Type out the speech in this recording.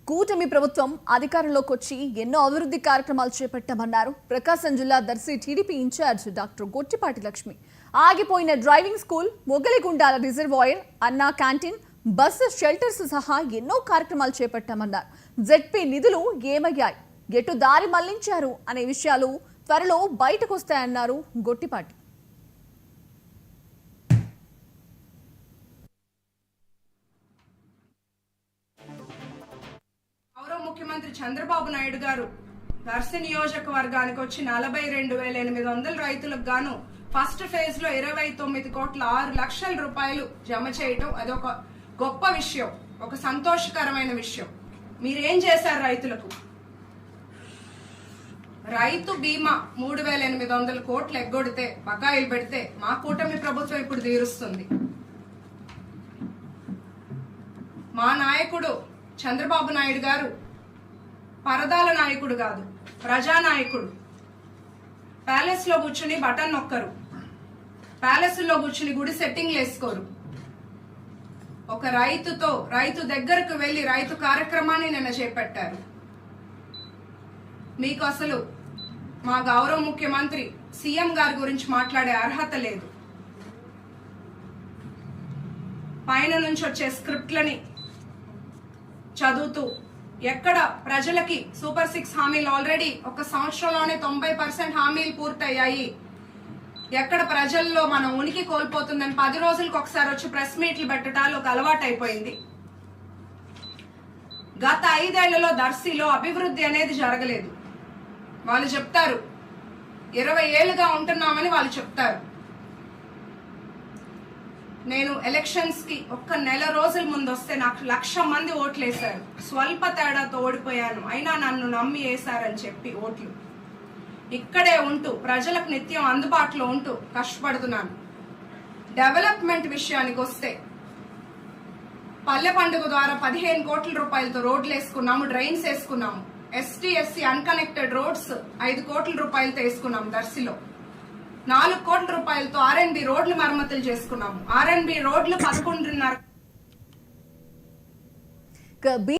కూటమి ప్రభుత్వం అధికారంలోకి వచ్చి ఎన్నో అభివృద్ధి కార్యక్రమాలు చేపట్టామన్నారు ప్రకాశం జిల్లా Darsi TDP incharge doctor Gottipati Lakshmi. ఆగిపోయిన driving school, Mogaligundala reservoir, Anna canteen, bus shelters సహా ఎన్నో కార్యక్రమాలు చేపట్టామన్నారు. జెడ్పీ నిధులు ఏమయ్యాయి, ఎటు దారి మళ్లించారు అనే విషయాలు త్వరలో బయటకు వస్తాయన్నారు గొట్టిపాటి. ముఖ్యమంత్రి చంద్రబాబు నాయుడు గారు దర్శి నియోజకవర్గానికి వచ్చి 42,800 రైతులకు గాను ఫస్ట్ ఫేజ్ లో 29,06,00,000 రూపాయలు జమ చేయటం అదొక గొప్ప విషయం, ఒక సంతోషకరమైన విషయం. మీరేం చేశారు రైతులకు? రైతు బీమా 3,800 కోట్లు ఎగ్గొడితే, బకాయిలు పెడితే మా కూటమి ప్రభుత్వం ఇప్పుడు తీరుస్తుంది. మా నాయకుడు చంద్రబాబు నాయుడు గారు పరదాల నాయకుడు కాదు, ప్రజానాయకుడు. ప్యాలెస్ లో కూర్చుని బటన్ నొక్కరు, ప్యాలెస్ లో కూర్చుని గుడి సెట్టింగ్లు వేసుకోరు. ఒక రైతు దగ్గరకు వెళ్లి రైతు కార్యక్రమాన్ని నిన్న చేపట్టారు. మీకు అసలు మా గౌరవ ముఖ్యమంత్రి సీఎం గారి గురించి మాట్లాడే అర్హత లేదు. పైన నుంచి వచ్చే స్క్రిప్ట్లని చదువుతూ ఎక్కడ ప్రజలకి సూపర్ 6 హామీలు ఆల్రెడీ ఒక సంవత్సరంలోనే 90% హామీలు పూర్తయ్యాయి, ఎక్కడ ప్రజల్లో మనం ఉనికి కోల్పోతుందని 10 రోజులకు ఒకసారి వచ్చి ప్రెస్ మీట్లు పెట్టడాలు ఒక అలవాటు అయిపోయింది. గత 5 ఏళ్లలో దర్శిలో అభివృద్ధి అనేది జరగలేదు. వాళ్ళు చెప్తారు 20 ఏళ్లుగా ఉంటున్నామని వాళ్ళు చెప్తారు. నేను ఎలక్షన్స్ కి ఒక్క నెల రోజుల ముందు వస్తే నాకు 1,00,000 మంది ఓట్లు వేశారు. స్వల్ప తేడాతో ఓడిపోయాను, అయినా నన్ను నమ్మి వేశారని చెప్పి ఓట్లు. ఇక్కడే ఉంటూ ప్రజలకు నిత్యం అందుబాటులో ఉంటూ కష్టపడుతున్నాను. డెవలప్మెంట్ విషయానికి వస్తే పల్లె పండుగ ద్వారా 15 కోట్ల రూపాయలతో రోడ్లు వేసుకున్నాము, డ్రైన్స్ వేసుకున్నాము. ఎస్టీ ఎస్సీ అన్కనెక్టెడ్ రోడ్స్ 5 కోట్ల రూపాయలతో వేసుకున్నాము. దర్శిలో 4 కోట్ల రూపాయలతో ఆర్ఎన్బి రోడ్లు మరమ్మతులు చేసుకున్నాము. ఆర్ఎన్బి రోడ్లు 11.5